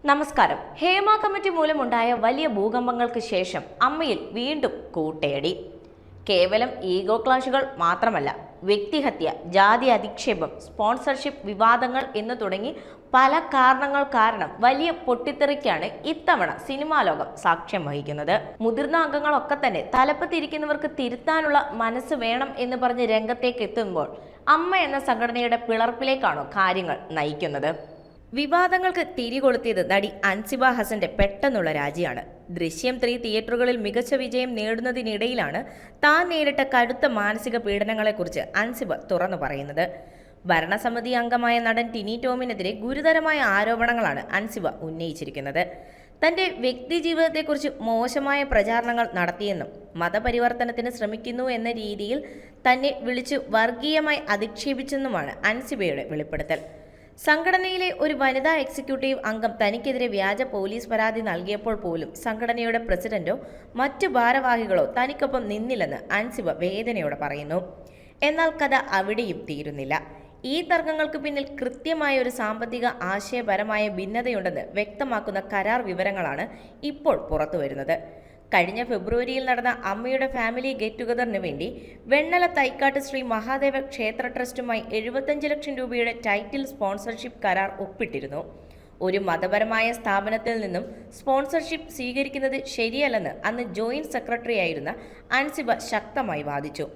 നമസ്കാരം. ഹേമ കമ്മിറ്റി മൂലമുണ്ടായ വലിയ ഭൂകമ്പങ്ങൾക്ക് ശേഷം അമ്മയിൽ വീണ്ടും കൂട്ടയടി. കേവലം ഈഗോ ക്ലാഷുകൾ മാത്രമല്ല, വ്യക്തിഹത്യ, ജാതി അധിക്ഷേപം, സ്പോൺസർഷിപ്പ് വിവാദങ്ങൾ എന്ന് തുടങ്ങി പല കാരണങ്ങൾ കാരണം വലിയ പൊട്ടിത്തെറിക്കാണ് ഇത്തവണ സിനിമാ ലോകം സാക്ഷ്യം വഹിക്കുന്നത്. മുതിർന്ന അംഗങ്ങളൊക്കെ തന്നെ തലപ്പത്തിരിക്കുന്നവർക്ക് തിരുത്താനുള്ള മനസ്സ് വേണം എന്ന് പറഞ്ഞ് രംഗത്തേക്ക് എത്തുമ്പോൾ അമ്മ എന്ന സംഘടനയുടെ പിളർപ്പിലേക്കാണോ കാര്യങ്ങൾ നയിക്കുന്നത്? വിവാദങ്ങൾക്ക് തിരികൊളുത്തിയത് നടി അൻസിബ ഹസന്റെ പെട്ടെന്നുള്ള രാജിയാണ്. ദൃശ്യം 3 തിയേറ്ററുകളിൽ മികച്ച വിജയം നേടുന്നതിനിടയിലാണ് താൻ നേരിട്ട കടുത്ത മാനസിക പീഡനങ്ങളെക്കുറിച്ച് അൻസിബ തുറന്നു പറയുന്നത്. ഭരണസമിതി അംഗമായ നടൻ ടിനി ടോമിനെതിരെ ഗുരുതരമായ ആരോപണങ്ങളാണ് അൻസിബ ഉന്നയിച്ചിരിക്കുന്നത്. തന്റെ വ്യക്തി ജീവിതത്തെക്കുറിച്ച് മോശമായ പ്രചാരണങ്ങൾ നടത്തിയെന്നും മതപരിവർത്തനത്തിന് ശ്രമിക്കുന്നു എന്ന രീതിയിൽ തന്നെ വിളിച്ചു വർഗീയമായി അധിക്ഷേപിച്ചെന്നുമാണ് അൻസിബയുടെ വെളിപ്പെടുത്തൽ. സംഘടനയിലെ ഒരു വനിതാ എക്സിക്യൂട്ടീവ് അംഗം തനിക്കെതിരെ വ്യാജ പോലീസ് പരാതി നൽകിയപ്പോൾ പോലും സംഘടനയുടെ പ്രസിഡന്റോ മറ്റു ഭാരവാഹികളോ തനിക്കൊപ്പം നിന്നില്ലെന്ന് അൻസിബ വേദനയോടെ പറയുന്നു. എന്നാൽ കഥ അവിടെയും തീരുന്നില്ല. ഈ തർക്കങ്ങൾക്ക് പിന്നിൽ കൃത്യമായ ഒരു സാമ്പത്തിക ആശയപരമായ ഭിന്നതയുണ്ടെന്ന് വ്യക്തമാക്കുന്ന കരാർ വിവരങ്ങളാണ് ഇപ്പോൾ പുറത്തുവരുന്നത്. കഴിഞ്ഞ ഫെബ്രുവരിയിൽ നടന്ന അമ്മയുടെ ഫാമിലി ഗെറ്റ് ടുഗദറിന് വേണ്ടി വെണ്ണല തൈക്കാട്ട് ശ്രീ മഹാദേവ ക്ഷേത്ര ട്രസ്റ്റുമായി 75 ലക്ഷം രൂപയുടെ ടൈറ്റിൽ സ്പോൺസർഷിപ്പ് കരാർ ഒപ്പിട്ടിരുന്നു. ഒരു മതപരമായ സ്ഥാപനത്തിൽ നിന്നും സ്പോൺസർഷിപ്പ് സ്വീകരിക്കുന്നത് ശരിയല്ലെന്ന് അന്ന് ജോയിന്റ് സെക്രട്ടറി ആയിരുന്ന അൻസിബ ശക്തമായി വാദിച്ചു.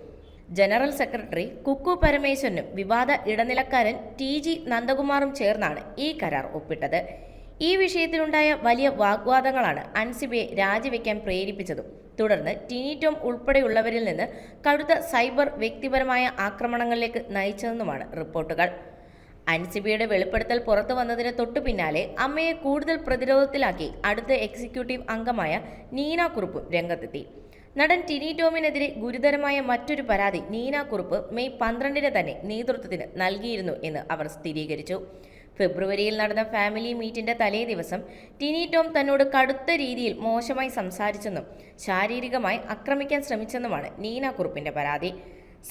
ജനറൽ സെക്രട്ടറി കുക്കു പരമേശ്വരനും വിവാദ ഇടനിലക്കാരൻ TG നന്ദകുമാറും ചേർന്നാണ് ഈ കരാർ ഒപ്പിട്ടത്. ഈ വിഷയത്തിലുണ്ടായ വലിയ വാഗ്വാദങ്ങളാണ് അൻസിബയെ രാജിവെക്കാൻ പ്രേരിപ്പിച്ചതും തുടർന്ന് ടിനി ടോം ഉൾപ്പെടെയുള്ളവരിൽ നിന്ന് കടുത്ത സൈബർ വ്യക്തിപരമായ ആക്രമണങ്ങളിലേക്ക് നയിച്ചതെന്നുമാണ് റിപ്പോർട്ടുകൾ. അൻസിബയുടെ വെളിപ്പെടുത്തൽ പുറത്തു വന്നതിന് തൊട്ടു പിന്നാലെ അമ്മയെ കൂടുതൽ പ്രതിരോധത്തിലാക്കി അടുത്ത എക്സിക്യൂട്ടീവ് അംഗമായ നീന കുറുപ്പും രംഗത്തെത്തി. നടൻ ടിനി ടോമിനെതിരെ ഗുരുതരമായ മറ്റൊരു പരാതി നീന കുറുപ്പ് മെയ് 12 തന്നെ നേതൃത്വത്തിന് നൽകിയിരുന്നു എന്ന് അവർ സ്ഥിരീകരിച്ചു. ഫെബ്രുവരിയിൽ നടന്ന ഫാമിലി മീറ്റിന്റെ തലേ ദിവസം ടിനി ടോം തന്നോട് കടുത്ത രീതിയിൽ മോശമായി സംസാരിച്ചെന്നും ശാരീരികമായി ആക്രമിക്കാൻ ശ്രമിച്ചെന്നുമാണ് നീന കുറുപ്പിന്റെ പരാതി.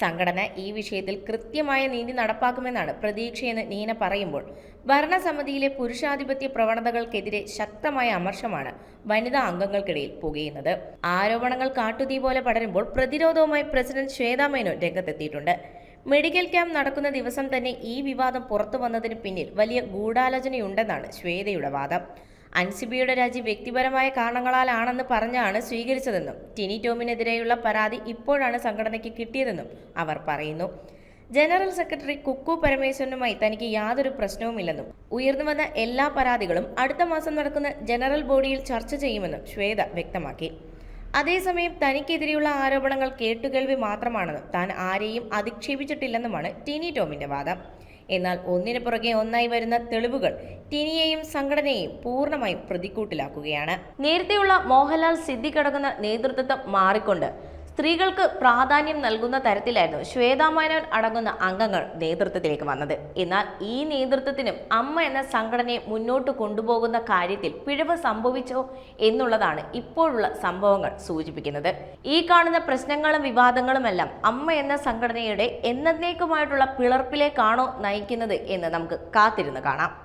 സംഘടന ഈ വിഷയത്തിൽ കൃത്യമായ നീതി നടപ്പാക്കുമെന്നാണ് പ്രതീക്ഷയെന്ന് നീന പറയുമ്പോൾ, ഭരണസമിതിയിലെ പുരുഷാധിപത്യ പ്രവണതകൾക്കെതിരെ ശക്തമായ അമർഷമാണ് വനിതാ അംഗങ്ങൾക്കിടയിൽ പുകയുന്നത്. ആരോപണങ്ങൾ കാട്ടുതീ പോലെ പടരുമ്പോൾ പ്രതിരോധവുമായി പ്രസിഡന്റ് ശ്വേതാ മേനോൻ രംഗത്തെത്തിയിട്ടുണ്ട്. മെഡിക്കൽ ക്യാമ്പ് നടക്കുന്ന ദിവസം തന്നെ ഈ വിവാദം പുറത്തു വന്നതിന് പിന്നിൽ വലിയ ഗൂഢാലോചനയുണ്ടെന്നാണ് ശ്വേതയുടെ വാദം. അൻസിബയുടെ രാജി വ്യക്തിപരമായ കാരണങ്ങളാലാണെന്ന് പറഞ്ഞാണ് സ്വീകരിച്ചതെന്നും ടിനി ടോമിനെതിരെയുള്ള പരാതി ഇപ്പോഴാണ് സംഘടനയ്ക്ക് കിട്ടിയതെന്നും അവർ പറയുന്നു. ജനറൽ സെക്രട്ടറി കുക്കു പരമേശ്വരനുമായി തനിക്ക് യാതൊരു പ്രശ്നവുമില്ലെന്നും ഉയർന്നുവന്ന എല്ലാ പരാതികളും അടുത്ത മാസം നടക്കുന്ന ജനറൽ ബോഡിയിൽ ചർച്ച ചെയ്യുമെന്നും ശ്വേത വ്യക്തമാക്കി. അതേസമയം തനിക്കെതിരെയുള്ള ആരോപണങ്ങൾ കേട്ടുകേൾവി മാത്രമാണെന്നും താൻ ആരെയും അധിക്ഷേപിച്ചിട്ടില്ലെന്നുമാണ് ടിനി ടോമിന്റെ വാദം. എന്നാൽ ഒന്നിനു പുറകെ ഒന്നായി വരുന്ന തെളിവുകൾ ടിനിയെയും സംഘടനയെയും പൂർണ്ണമായും പ്രതിക്കൂട്ടിലാക്കുകയാണ്. നേരത്തെയുള്ള മോഹൻലാൽ സിദ്ദിഖ് അടങ്ങുന്ന നേതൃത്വം മാറിക്കൊണ്ട് സ്ത്രീകൾക്ക് പ്രാധാന്യം നൽകുന്ന തരത്തിലായിരുന്നു ശ്വേതാ മേനോൻ അടങ്ങുന്ന അംഗങ്ങൾ നേതൃത്വത്തിലേക്ക് വന്നത്. എന്നാൽ ഈ നേതൃത്വത്തിനും അമ്മ എന്ന സംഘടനയെ മുന്നോട്ട് കൊണ്ടുപോകുന്ന കാര്യത്തിൽ പിഴവ് സംഭവിച്ചോ എന്നുള്ളതാണ് ഇപ്പോഴുള്ള സംഭവങ്ങൾ സൂചിപ്പിക്കുന്നത്. ഈ കാണുന്ന പ്രശ്നങ്ങളും വിവാദങ്ങളുമെല്ലാം അമ്മ എന്ന സംഘടനയുടെ എന്നേക്കുമായിട്ടുള്ള പിളർപ്പിലേക്കാണോ നയിക്കുന്നത് എന്ന് നമുക്ക് കാത്തിരുന്ന് കാണാം.